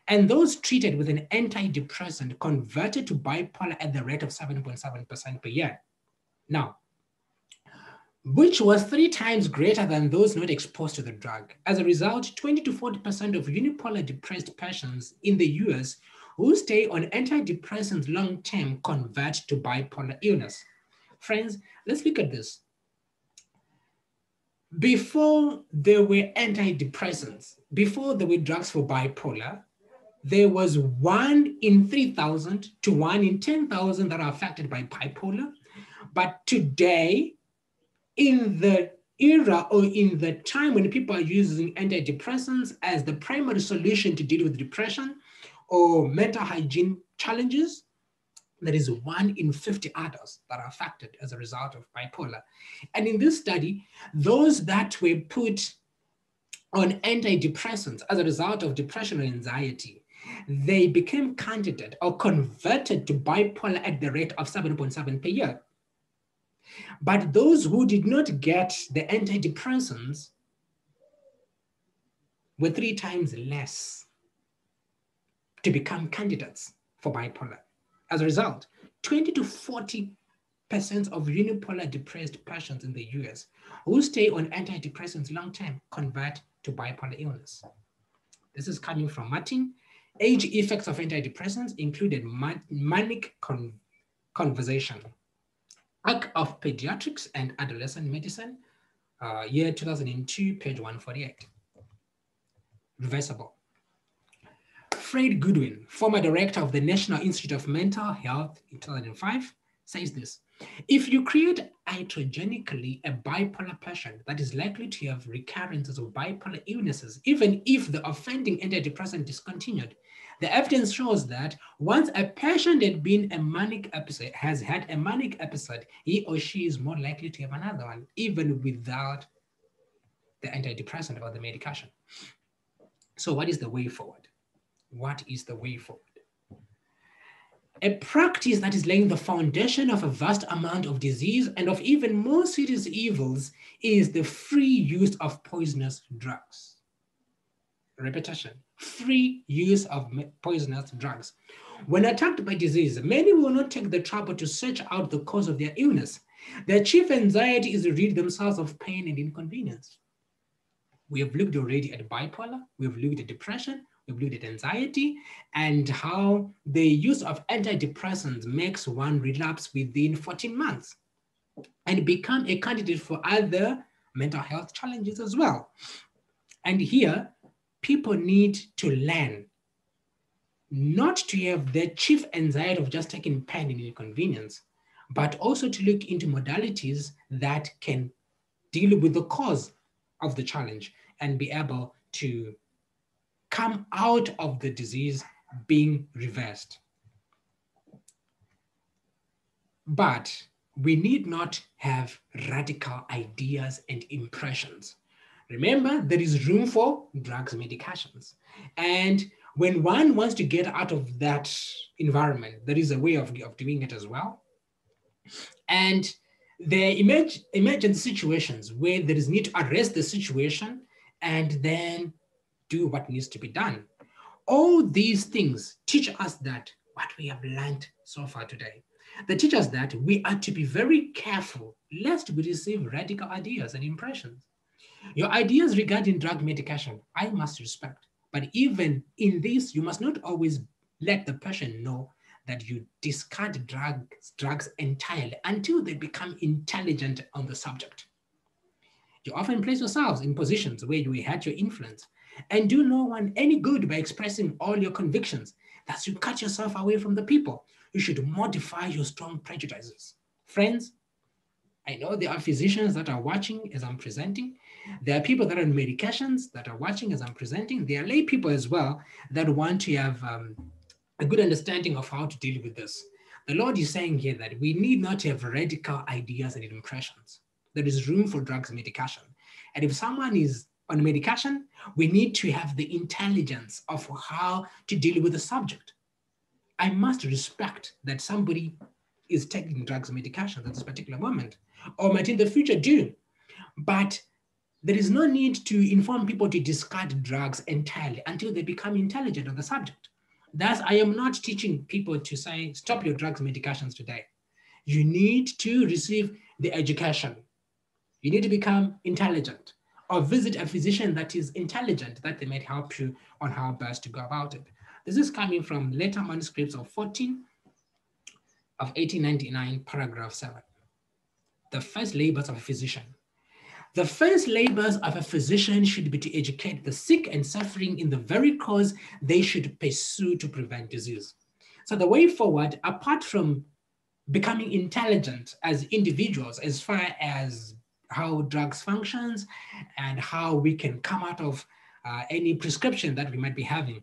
And those treated with an antidepressant converted to bipolar at the rate of 7.7% per year. Now, which was 3 times greater than those not exposed to the drug. As a result, 20 to 40% of unipolar depressed patients in the US who stay on antidepressants long-term convert to bipolar illness. Friends, let's look at this. Before there were antidepressants, before there were drugs for bipolar, there was 1 in 3,000 to 1 in 10,000 that are affected by bipolar. But today, in the era or in the time when people are using antidepressants as the primary solution to deal with depression or mental hygiene challenges, there is 1 in 50 adults that are affected as a result of bipolar. And in this study, those that were put on antidepressants as a result of depression or anxiety, they became candidate or converted to bipolar at the rate of 7.7 per year. But those who did not get the antidepressants were 3 times less to become candidates for bipolar. As a result, 20 to 40% of unipolar depressed patients in the US who stay on antidepressants long term convert to bipolar illness. This is coming from Martin. Age effects of antidepressants included manic conversation. Arc of Pediatrics and Adolescent Medicine, year 2002, page 148. Reversible. Fred Goodwin, former director of the National Institute of Mental Health in 2005, says this: if you create iatrogenically a bipolar patient that is likely to have recurrences of bipolar illnesses, even if the offending antidepressant discontinued, the evidence shows that once a patient has had a manic episode, he or she is more likely to have another one, even without the antidepressant or the medication. So what is the way forward? What is the way forward? A practice that is laying the foundation of a vast amount of disease and of even more serious evils is the free use of poisonous drugs. Repetition, free use of poisonous drugs. When attacked by disease, many will not take the trouble to search out the cause of their illness. Their chief anxiety is to rid themselves of pain and inconvenience. We have looked already at bipolar, we have looked at depression, we've looked at anxiety, and how the use of antidepressants makes one relapse within 14 months and become a candidate for other mental health challenges as well. And here, people need to learn not to have their chief anxiety of just taking pain and inconvenience, but also to look into modalities that can deal with the cause of the challenge and be able to come out of the disease being reversed. But we need not have radical ideas and impressions. Remember, there is room for drugs, medications. And when one wants to get out of that environment, there is a way of doing it as well. And there imagine situations where there is need to address the situation and then do what needs to be done. All these things teach us that what we have learned so far today. They teach us that we are to be very careful lest we receive radical ideas and impressions. Your ideas regarding drug medication, I must respect. But even in this, you must not always let the patient know that you discard drugs entirely until they become intelligent on the subject. You often place yourselves in positions where you had your influence and do no one any good by expressing all your convictions. Thus, you cut yourself away from the people. You should modify your strong prejudices. Friends, I know there are physicians that are watching as I'm presenting. There are people that are on medications that are watching as I'm presenting. There are lay people as well that want to have a good understanding of how to deal with this. The Lord is saying here that we need not have radical ideas and impressions. There is room for drugs and medication. And if someone is on medication, we need to have the intelligence of how to deal with the subject. I must respect that somebody is taking drugs and medication at this particular moment, or might in the future do. But there is no need to inform people to discard drugs entirely until they become intelligent on the subject. Thus, I am not teaching people to say, stop your drugs and medications today. You need to receive the education. You need to become intelligent, or visit a physician that is intelligent, that they might help you on how best to go about it. This is coming from later manuscripts of 14 of 1899, paragraph 7. The first labors of a physician. The first labors of a physician should be to educate the sick and suffering in the very cause they should pursue to prevent disease. So the way forward, apart from becoming intelligent as individuals, as far as how drugs functions and how we can come out of any prescription that we might be having,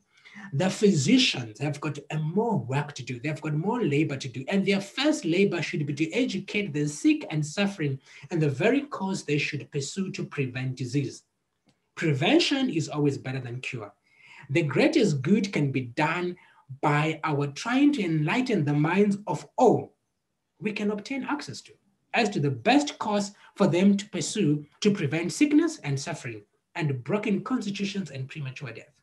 the physicians have got more work to do. They've got more labor to do. And their first labor should be to educate the sick and suffering and the very cause they should pursue to prevent disease. Prevention is always better than cure. The greatest good can be done by our trying to enlighten the minds of all we can obtain access to as to the best course for them to pursue to prevent sickness and suffering. and broken constitutions and premature death.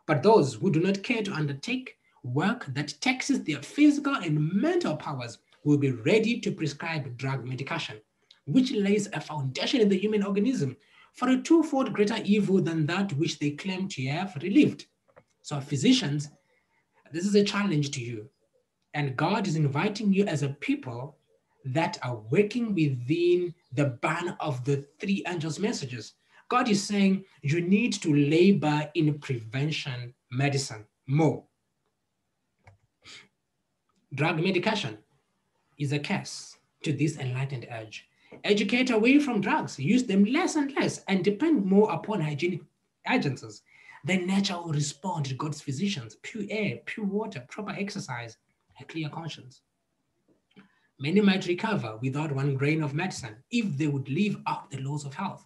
But those who do not care to undertake work that taxes their physical and mental powers will be ready to prescribe drug medication, which lays a foundation in the human organism for a twofold greater evil than that which they claim to have relieved. So, physicians, this is a challenge to you. And God is inviting you as a people that are working within the ban of the three angels' messages. God is saying you need to labor in prevention medicine more. Drug medication is a curse to this enlightened age. Educate away from drugs, use them less and less, and depend more upon hygienic agencies. Then nature will respond to God's physicians: pure air, pure water, proper exercise, a clear conscience. Many might recover without 1 grain of medicine if they would live out the laws of health.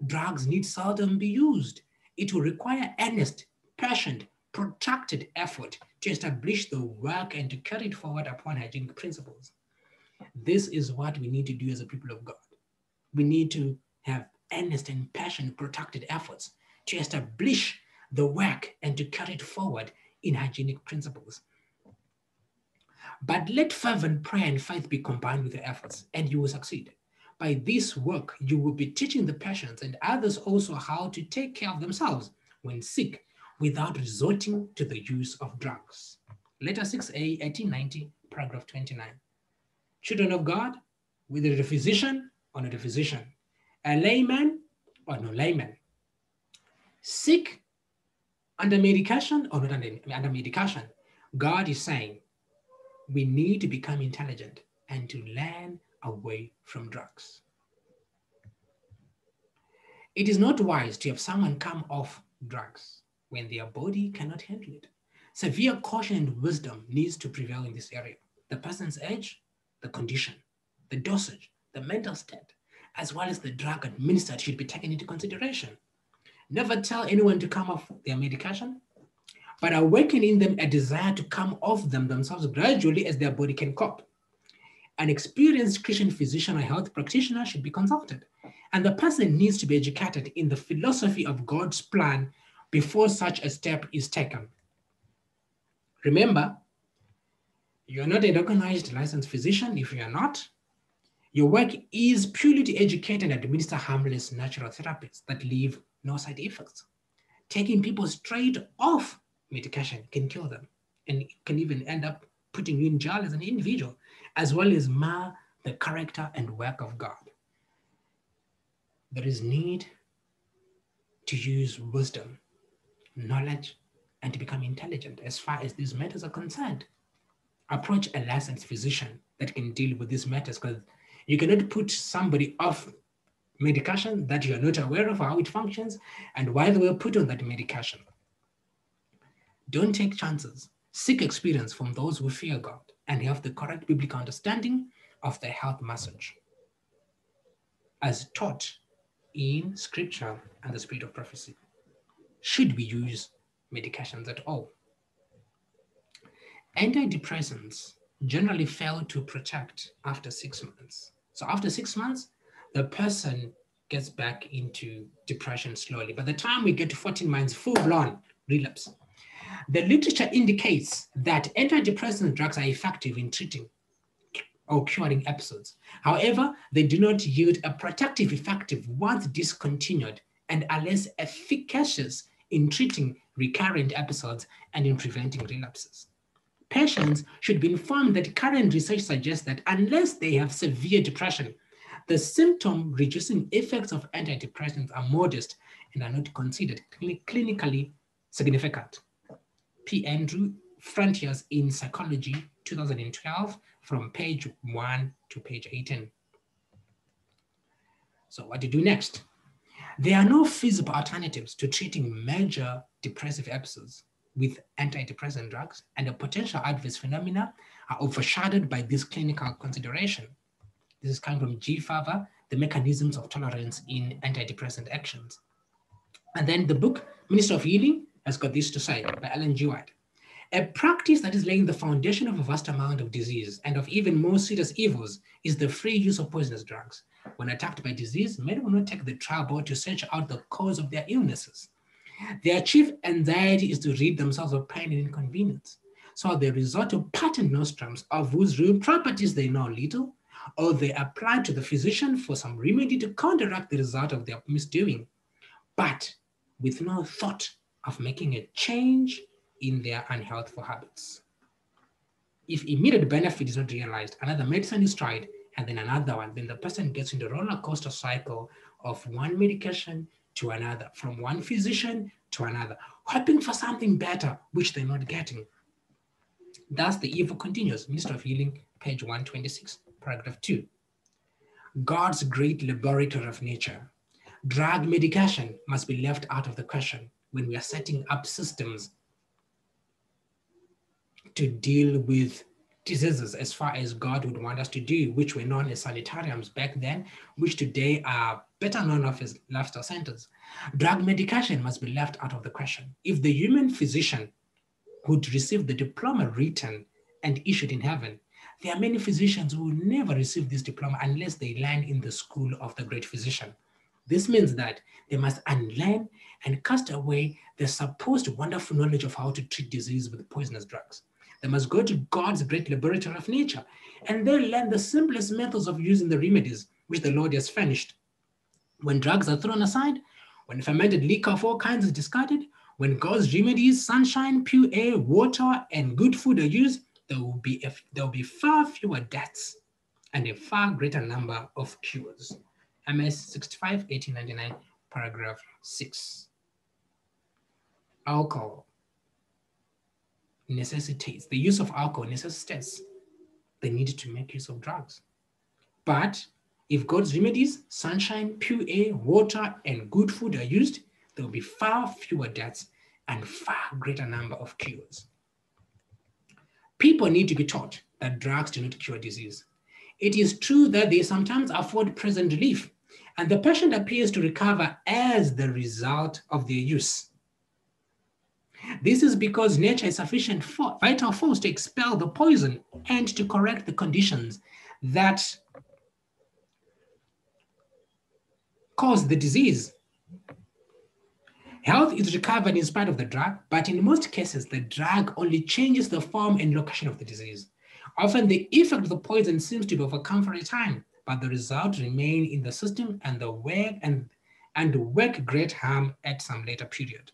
Drugs need seldom be used. It will require earnest, patient, protracted effort to establish the work and to carry it forward upon hygienic principles. This is what we need to do as a people of God. We need to have earnest and passionate, protracted efforts to establish the work and to carry it forward in hygienic principles. But let fervent prayer and faith be combined with your efforts, and you will succeed. By this work, you will be teaching the patients and others also how to take care of themselves when sick without resorting to the use of drugs. Letter 6A, 1890, paragraph 29. Children of God, whether a physician or not a physician, a layman or no layman, sick under medication or not under medication, God is saying we need to become intelligent and to learn away from drugs. It is not wise to have someone come off drugs when their body cannot handle it. Severe caution and wisdom needs to prevail in this area. The person's age, the condition, the dosage, the mental state, as well as the drug administered should be taken into consideration. Never tell anyone to come off their medication, but awaken in them a desire to come off them themselves gradually as their body can cope. An experienced Christian physician or health practitioner should be consulted, and the person needs to be educated in the philosophy of God's plan before such a step is taken. Remember, you are not a recognized licensed physician. If you are not, your work is purely to educate and administer harmless natural therapies that leave no side effects. Taking people straight off medication can kill them and can even end up putting you in jail as an individual, as well as mar the character and work of God. There is need to use wisdom, knowledge, and to become intelligent as far as these matters are concerned. Approach a licensed physician that can deal with these matters, because you cannot put somebody off medication that you are not aware of how it functions and why they were put on that medication. Don't take chances. Seek experience from those who fear God and have the correct biblical understanding of the health message as taught in Scripture and the spirit of prophecy. Should we use medications at all? Antidepressants generally fail to protect after 6 months. So after 6 months, the person gets back into depression slowly. By the time we get to 14 months, full-blown relapse. The literature indicates that antidepressant drugs are effective in treating or curing episodes. However, they do not yield a protective effect once discontinued and are less efficacious in treating recurrent episodes and in preventing relapses. Patients should be informed that current research suggests that unless they have severe depression, the symptom-reducing effects of antidepressants are modest and are not considered clinically significant. P. Andrew, Frontiers in Psychology, 2012, from page 1 to page 18. So what to do next? There are no feasible alternatives to treating major depressive episodes with antidepressant drugs, and the potential adverse phenomena are overshadowed by this clinical consideration. This is coming from G. Favre, The Mechanisms of Tolerance in Antidepressant Actions. And then the book, Minister of Healing, has got this to say by Ellen G. White. A practice that is laying the foundation of a vast amount of disease and of even more serious evils is the free use of poisonous drugs. When attacked by disease, many will not take the trouble to search out the cause of their illnesses. Their chief anxiety is to rid themselves of pain and inconvenience. So they resort to patent nostrums of whose real properties they know little, or they apply to the physician for some remedy to counteract the result of their misdoing, but with no thought of making a change in their unhealthful habits. If immediate benefit is not realized, another medicine is tried, and then another one, then the person gets in the roller coaster cycle of one medication to another, from one physician to another, hoping for something better, which they're not getting. Thus, the evil continues. Ministry of Healing, page 126, paragraph 2. God's great laboratory of nature. Drug medication must be left out of the question when we are setting up systems to deal with diseases as far as God would want us to do, which were known as sanitariums back then, which today are better known of as lifestyle centers. Drug medication must be left out of the question. If the human physician would receive the diploma written and issued in heaven, there are many physicians who will never receive this diploma unless they learn in the school of the great physician. This means that they must unlearn and cast away the supposed wonderful knowledge of how to treat disease with poisonous drugs. They must go to God's great laboratory of nature and then learn the simplest methods of using the remedies which the Lord has furnished. When drugs are thrown aside, when fermented liquor of all kinds is discarded, when God's remedies, sunshine, pure air, water, and good food are used, there will be far fewer deaths and a far greater number of cures. MS 65, 1899, paragraph 6. Alcohol necessitates, the use of alcohol necessitates the need to make use of drugs. But if God's remedies, sunshine, pure air, water, and good food are used, there will be far fewer deaths and far greater number of cures. People need to be taught that drugs do not cure disease. It is true that they sometimes afford present relief, and the patient appears to recover as the result of their use. This is because nature is sufficient vital force to expel the poison and to correct the conditions that cause the disease. Health is recovered in spite of the drug, but in most cases, the drug only changes the form and location of the disease. Often the effect of the poison seems to be overcome for a time, but the result remains in the system and work great harm at some later period.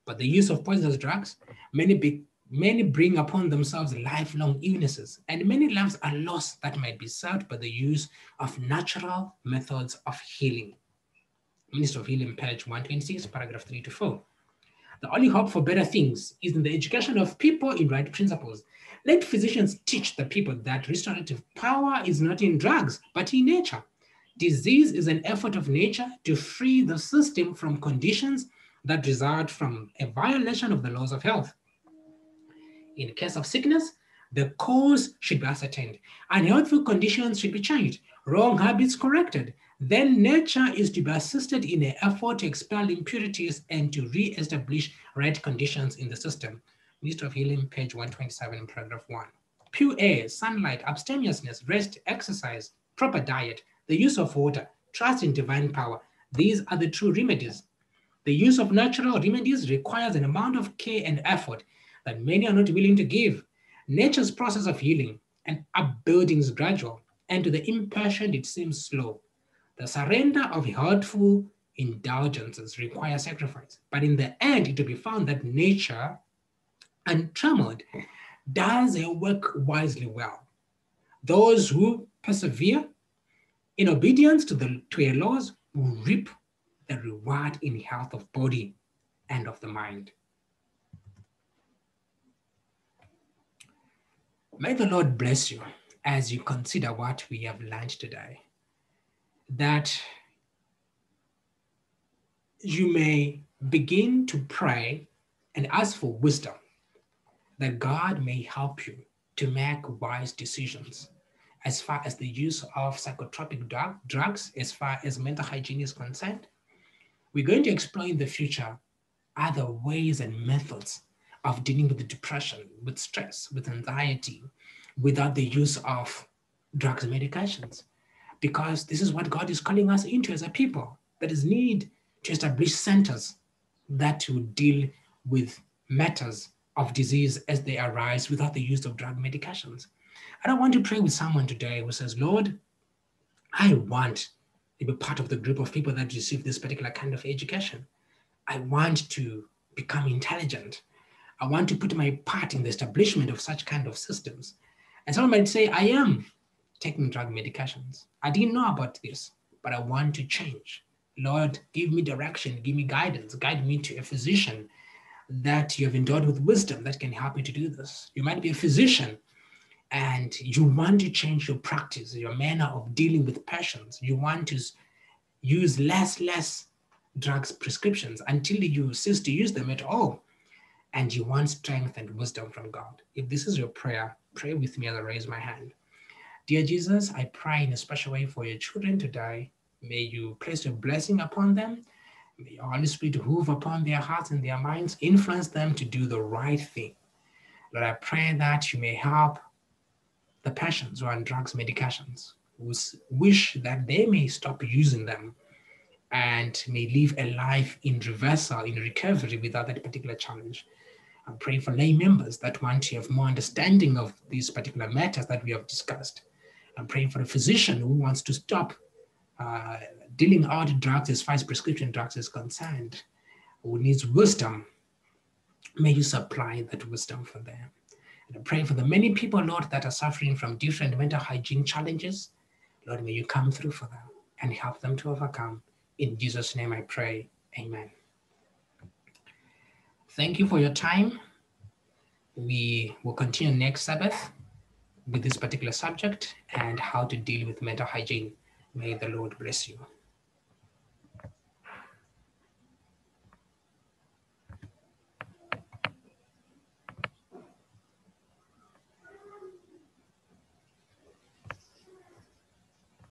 But the use of poisonous drugs, many bring upon themselves lifelong illnesses, and many lives are lost that might be served by the use of natural methods of healing. Ministry of Healing, page 126, paragraph 3 to 4. The only hope for better things is in the education of people in right principles. Let physicians teach the people that restorative power is not in drugs, but in nature. Disease is an effort of nature to free the system from conditions that result from a violation of the laws of health. In case of sickness, the cause should be ascertained. Unhealthful conditions should be changed, wrong habits corrected. Then nature is to be assisted in an effort to expel impurities and to re-establish right conditions in the system. Ministry of Healing, page 127, paragraph 1. Pure air, sunlight, abstemiousness, rest, exercise, proper diet, the use of water, trust in divine power. These are the true remedies. The use of natural remedies requires an amount of care and effort that many are not willing to give. Nature's process of healing and upbuilding is gradual, and to the impatient it seems slow. The surrender of hurtful indulgences requires sacrifice, but in the end it will be found that nature, untrammeled, does her work wisely well. Those who persevere in obedience to her laws will reap the reward in health of body and of the mind. May the Lord bless you as you consider what we have learned today, that you may begin to pray and ask for wisdom, that God may help you to make wise decisions as far as the use of psychotropic drugs, as far as mental hygiene is concerned. We're going to explore in the future other ways and methods of dealing with the depression, with stress, with anxiety, without the use of drugs and medications. Because this is what God is calling us into as a people. There is need to establish centers that will deal with matters of disease as they arise without the use of drug medications. And I want to pray with someone today who says, Lord, I want to be part of the group of people that receive this particular kind of education. I want to become intelligent. I want to put my part in the establishment of such kind of systems. And someone might say, I am taking drug medications. I didn't know about this, but I want to change. Lord, give me direction, give me guidance, guide me to a physician that you have endowed with wisdom that can help me to do this. You might be a physician and you want to change your practice, your manner of dealing with patients. You want to use less drugs prescriptions until you cease to use them at all. And you want strength and wisdom from God. If this is your prayer, pray with me as I raise my hand. Dear Jesus, I pray in a special way for your children today. May you place your blessing upon them. May your Holy Spirit move upon their hearts and their minds, influence them to do the right thing. Lord, I pray that you may help the patients who are on drugs, medications, who wish that they may stop using them and may live a life in reversal, in recovery without that particular challenge. I'm praying for lay members that want to have more understanding of these particular matters that we have discussed. I'm praying for a physician who wants to stop dealing out drugs as far as prescription drugs is concerned, who needs wisdom. May you supply that wisdom for them. And I'm praying for the many people, Lord, that are suffering from different mental hygiene challenges. Lord, may you come through for them and help them to overcome. In Jesus' name I pray, amen. Thank you for your time. We will continue next Sabbath with this particular subject and how to deal with mental hygiene. May the Lord bless you.